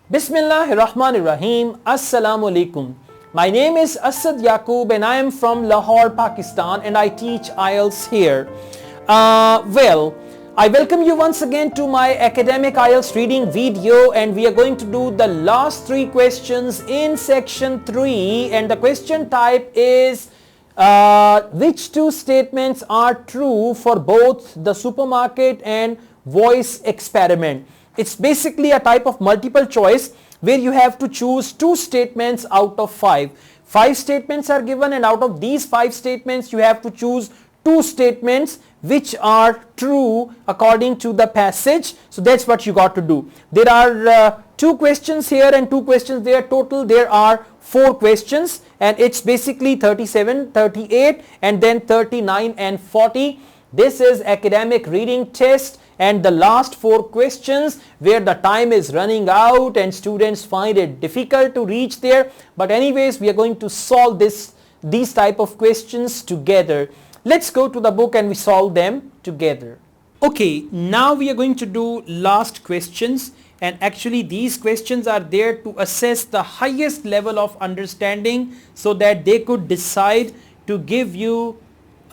Bismillahirrahmanirrahim. Assalamu alaikum. My name is Asad Yaqub and I am from Lahore, Pakistan, and I teach IELTS here. I welcome you once again to my academic IELTS reading video, and we are going to do the last 3 questions in section 3, and the question type is which 2 statements are true for both the supermarket and voice experiment. It's basically a type of multiple choice where you have to choose 2 statements out of 5. 5 statements are given, and out of these 5 statements you have to choose 2 statements which are true according to the passage. So that's what you got to do. There are 2 questions here and 2 questions there. Total there are 4 questions, and it's basically 37, 38 and then 39 and 40. This is academic reading test, and the last 4 questions where the time is running out and students find it difficult to reach there. But anyways, we are going to solve these type of questions together. Let's go to the book and we solve them together. Okay, now we are going to do last questions, and actually these questions are there to assess the highest level of understanding so that they could decide to give you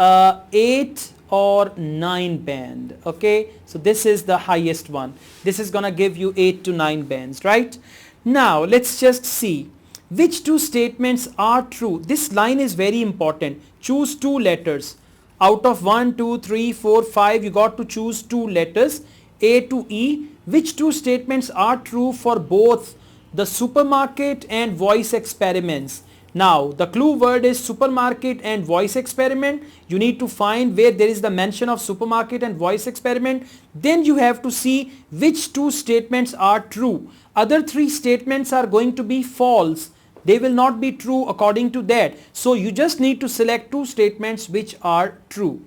8 or 9 band. Okay, so this is the highest one. This is gonna give you 8 to 9 bands, right? Now let's just see which 2 statements are true. This line is very important. Choose 2 letters out of 1 2 3 4 5. You got to choose 2 letters, A to E. Which 2 statements are true for both the supermarket and voice experiments? Now the clue word is supermarket and voice experiment. You need to find where there is the mention of supermarket and voice experiment. Then you have to see which 2 statements are true. Other 3 statements are going to be false. They will not be true according to that. So you just need to select 2 statements which are true.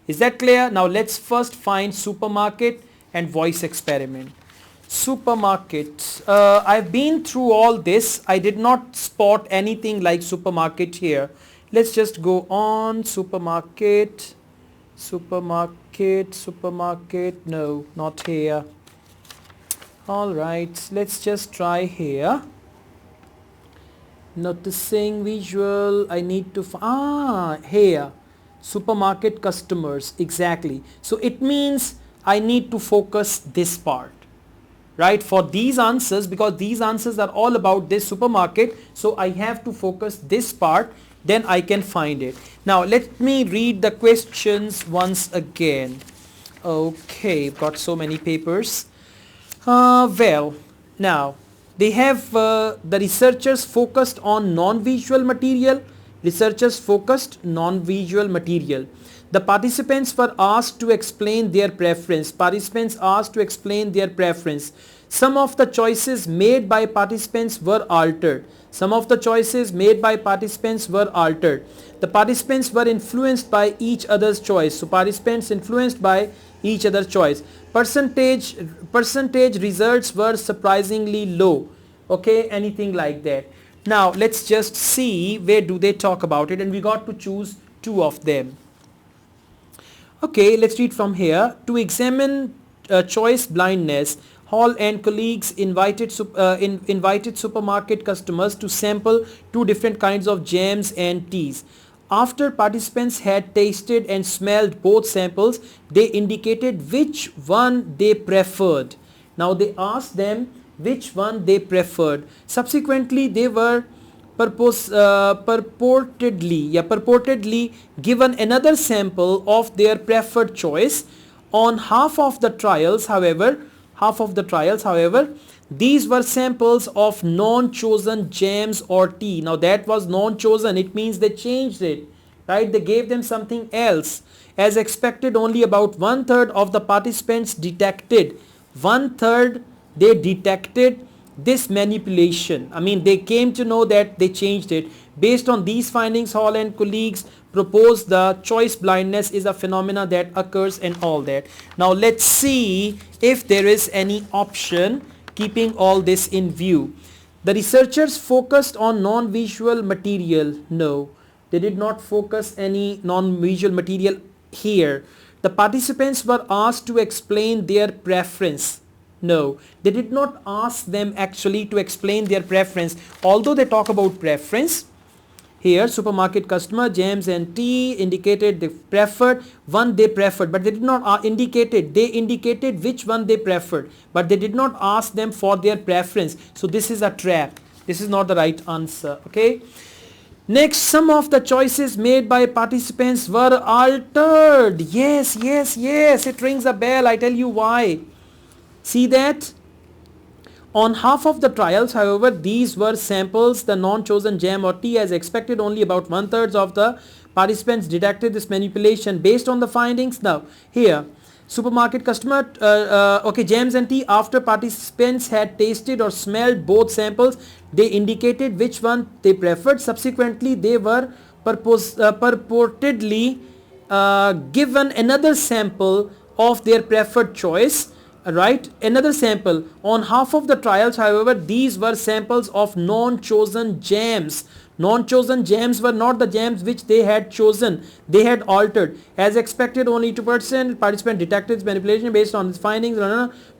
Is that clear? Now let's first find supermarket and voice experiment. Supermarket. I've been through all this. I did not spot anything like supermarket here. Let's just go on. Supermarket. No, not here. Alright, let's just try here. Noticing visual. I need to here. Supermarket customers. Exactly. So it means I need to focus this part, right, for these answers, because these answers are all about this supermarket. So I have to focus this part, then I can find it. Now let me read the questions once again. Okay, got so many papers. Now they have the researchers focused on non-visual material. Researchers focused non-visual material. The participants were asked to explain their preference. Participants asked to explain their preference. Some of the choices made by participants were altered. Some of the choices made by participants were altered. The participants were influenced by each other's choice. So participants influenced by each other's choice. Percentage results were surprisingly low. Okay, anything like that. Now let's just see where do they talk about it, and we got to choose 2 of them. Okay, let's read from here. To examine choice blindness, Hall and colleagues invited supermarket customers to sample 2 different kinds of jams and teas. After participants had tasted and smelled both samples, they indicated which one they preferred. Now they asked them which one they preferred. Subsequently, they were purportedly given another sample of their preferred choice. On half of the trials, however, these were samples of non-chosen jams or tea. Now that was non-chosen. It means they changed it, right? They gave them something else. As expected, only about 1/3 of the participants detected. 1/3 they detected this manipulation. I mean, they came to know that they changed it. Based on these findings, Hall and colleagues proposed the choice blindness is a phenomena that occurs and all that. Now let's see if there is any option keeping all this in view. The researchers focused on non-visual material. No, they did not focus any non-visual material here. The participants were asked to explain their preference. No, they did not ask them actually to explain their preference. Although they talk about preference, here supermarket customer, jams and tea indicated they preferred one they preferred, but they did not they indicated which one they preferred, but they did not ask them for their preference. So this is a trap. This is not the right answer. Okay. Next, some of the choices made by participants were altered. Yes, yes, yes. It rings a bell. I tell you why. See that? On half of the trials, however, these were samples, the non-chosen jam or tea. As expected, only about 1/3 of the participants detected this manipulation. Based on the findings, now here, supermarket customer, okay, jams and tea, after participants had tasted or smelled both samples, they indicated which one they preferred. Subsequently, they were purportedly given another sample of their preferred choice. Right, another sample. On half of the trials, however, these were samples of non-chosen jams. Non-chosen jams were not the jams which they had chosen. They had altered. As expected, only 2% participant detected manipulation based on its findings.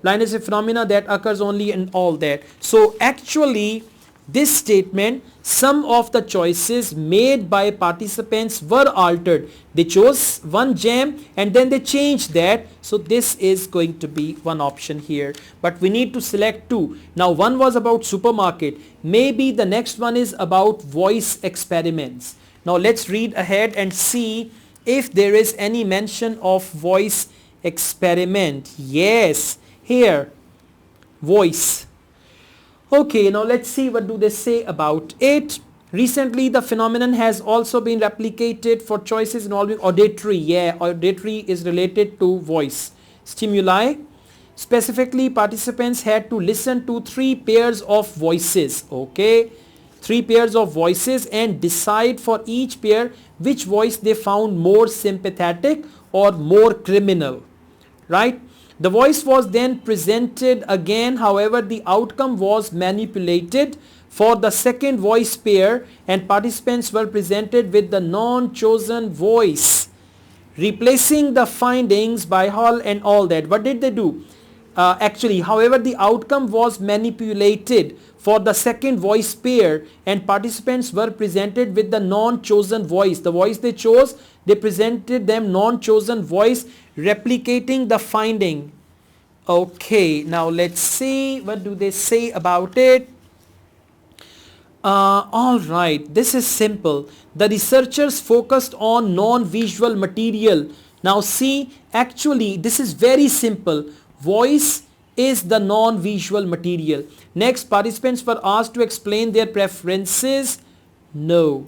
Blindness is a phenomena that occurs only in all that. So actually, this statement, some of the choices made by participants were altered. They chose one jam and then they changed that. So this is going to be one option here. But we need to select two. Now one was about supermarket. Maybe the next one is about voice experiments. Now let's read ahead and see if there is any mention of voice experiment. Yes, here, voice. Okay, now let's see what do they say about it. Recently, the phenomenon has also been replicated for choices involving auditory. Yeah, auditory is related to voice stimuli. Specifically, participants had to listen to 3 pairs of voices. Okay, 3 pairs of voices and decide for each pair which voice they found more sympathetic or more criminal. Right? The voice was then presented again, however, the outcome was manipulated for the second voice pair and participants were presented with the non-chosen voice, replacing the findings by Hall and all that. What did they do? Actually, however, the outcome was manipulated for the second voice pair and participants were presented with the non-chosen voice. The voice they chose, they presented them non-chosen voice, replicating the finding. Okay, now let's see what do they say about it. All right, this is simple. The researchers focused on non-visual material. Now see, actually this is very simple. Voice is the non-visual material. Next, participants were asked to explain their preferences. No.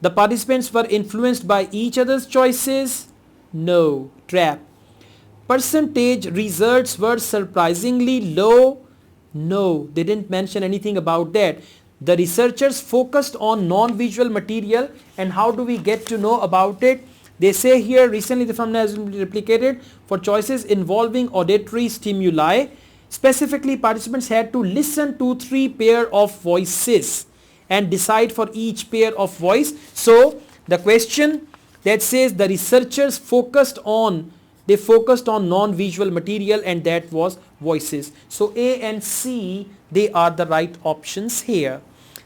The participants were influenced by each other's choices. No. Trap. Percentage results were surprisingly low. No, they didn't mention anything about that. The researchers focused on non-visual material, and how do we get to know about it? They say here, recently the phenomenon has been replicated for choices involving auditory stimuli. Specifically, participants had to listen to 3 pair of voices and decide for each pair of voice. So the question that says the researchers focused on non-visual material, and that was voices. So A and C, they are the right options here.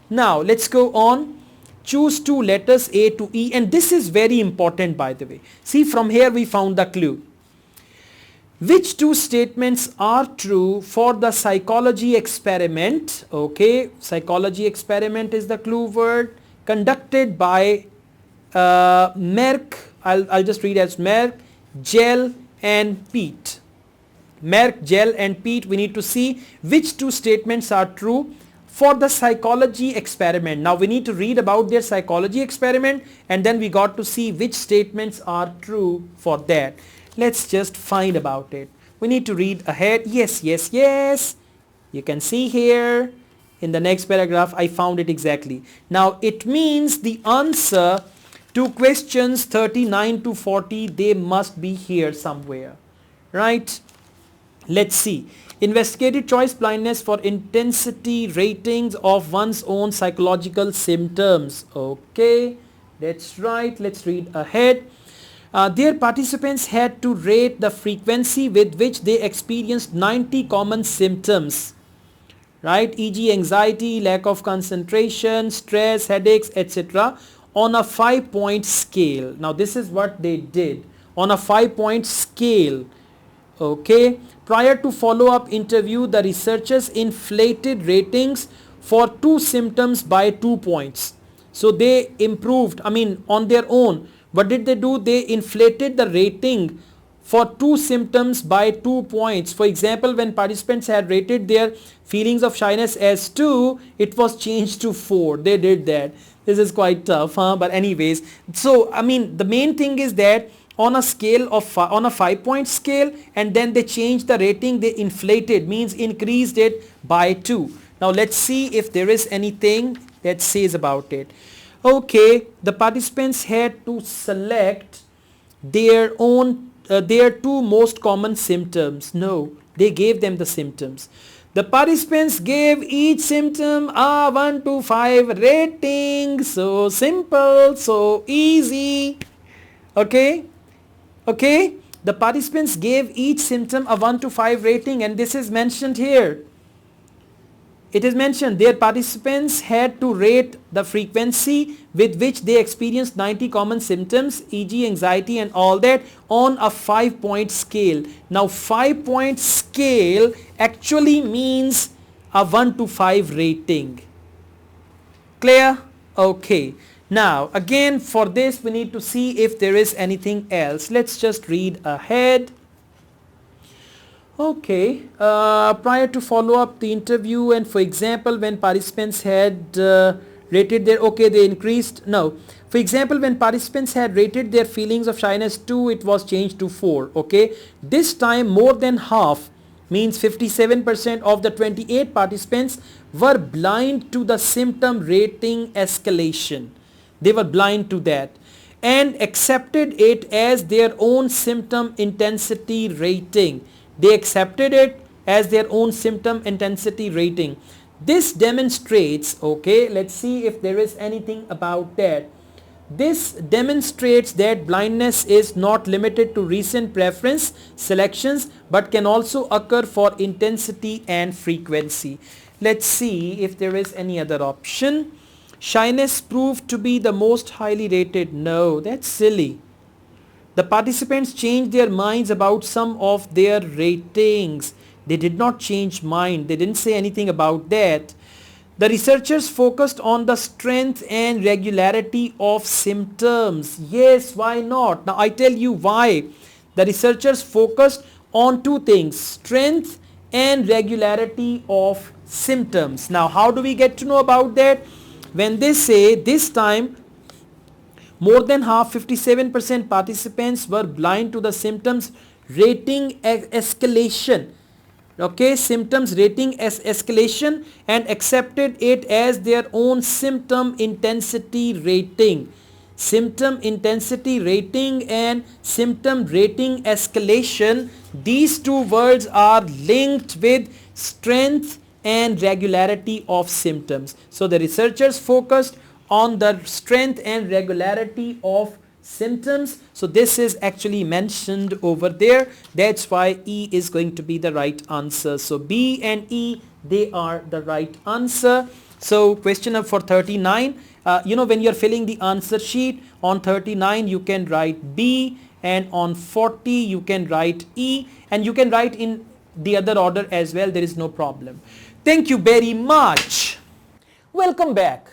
Now let's go on. Choose 2 letters A to E, and this is very important, by the way. See, from here we found the clue. Which 2 statements are true for the psychology experiment? Okay, psychology experiment is the clue word, conducted by Merck. I'll just read as Merck, Gel and Pete. Merck, Gel and Pete. We need to see which 2 statements are true for the psychology experiment. Now we need to read about their psychology experiment and then we got to see which statements are true for that. Let's just find about it. We need to read ahead. Yes, yes, yes. You can see here in the next paragraph I found it exactly. Now it means the answer to questions 39 to 40, they must be here somewhere, right? Let's see. Investigated choice blindness for intensity ratings of one's own psychological symptoms. Okay, that's right. Let's read ahead. Their participants had to rate the frequency with which they experienced 90 common symptoms, right? E.g. anxiety, lack of concentration, stress, headaches, etc. on a 5-point scale. Now this is what they did on a 5-point scale. Okay, prior to follow-up interview, the researchers inflated ratings for 2 symptoms by 2 points. So they improved, on their own. What did they do? They inflated the rating for 2 symptoms by 2 points. For example, when participants had rated their feelings of shyness as 2, it was changed to 4. They did that. This is quite tough, but anyways. So, the main thing is that on a scale of on a 5-point scale, and then they changed the rating, they inflated, means increased it by 2. Now let's see if there is anything that says about it. Okay, the participants had to select their own their 2 most common symptoms. No, they gave them the symptoms. The participants gave each symptom a 1 to 5 rating. So simple, so easy. Okay, the participants gave each symptom a 1 to 5 rating, and this is mentioned here. It is mentioned their participants had to rate the frequency with which they experienced 90 common symptoms, e.g. anxiety and all that, on a 5-point scale. Now 5-point scale actually means a 1 to 5 rating. Clear? Okay. Now again, for this we need to see if there is anything else. Let's just read ahead. Okay, prior to follow up the interview, and for example when participants had rated their, they increased, no, for example when participants had rated their feelings of shyness 2, it was changed to 4. Okay, this time more than half, means 57% of the 28 participants were blind to the symptom rating escalation. They were blind to that and accepted it as their own symptom intensity rating. They accepted it as their own symptom intensity rating. This demonstrates, okay, let's see if there is anything about that. This demonstrates that blindness is not limited to recent preference selections but can also occur for intensity and frequency. Let's see if there is any other option. Shyness proved to be the most highly rated. No, that's silly. The participants changed their minds about some of their ratings. They did not change mind. They didn't say anything about that. The researchers focused on the strength and regularity of symptoms. Yes, why not? Now I tell you why. The researchers focused on 2 things, strength and regularity of symptoms. Now how do we get to know about that? When they say this time more than half, 57% participants were blind to the symptoms rating escalation. Okay, symptoms rating as escalation and accepted it as their own symptom intensity rating. Symptom intensity rating and symptom rating escalation, these 2 words are linked with strength and regularity of symptoms. So the researchers focused on the strength and regularity of symptoms. So this is actually mentioned over there. That's why E is going to be the right answer. So B and E, they are the right answer. So question for 39, when you're filling the answer sheet, on 39 you can write B, and on 40 you can write E, and you can write in the other order as well. There is no problem. Thank you very much. Welcome back.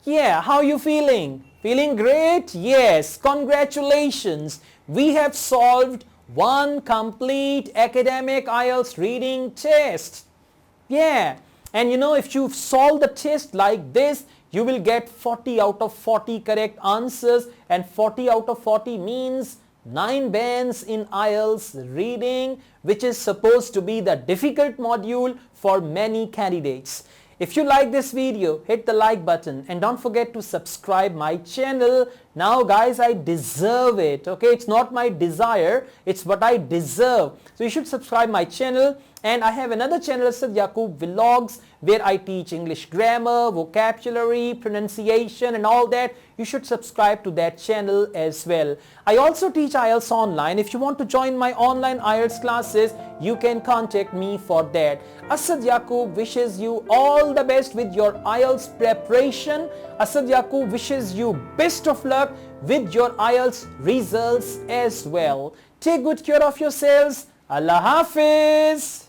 Yeah, how are you feeling? Feeling great? Yes, congratulations. We have solved 1 complete academic IELTS reading test. Yeah, and if you solve the test like this, you will get 40 out of 40 correct answers, and 40 out of 40 means 9 bands in IELTS reading, which is supposed to be the difficult module for many candidates. If you like this video, hit the like button and don't forget to subscribe my channel. Now guys, I deserve it. Okay, it's not my desire, it's what I deserve. So you should subscribe my channel And I have another channel, Asad Yaqub Vlogs, where I teach English grammar, vocabulary, pronunciation and all that. You should subscribe to that channel as well. I also teach IELTS online. If you want to join my online IELTS classes, you can contact me for that. Asad Yaqub wishes you all the best with your IELTS preparation. Asad Yaqub wishes you best of luck with your IELTS results as well. Take good care of yourselves. Allah Hafiz.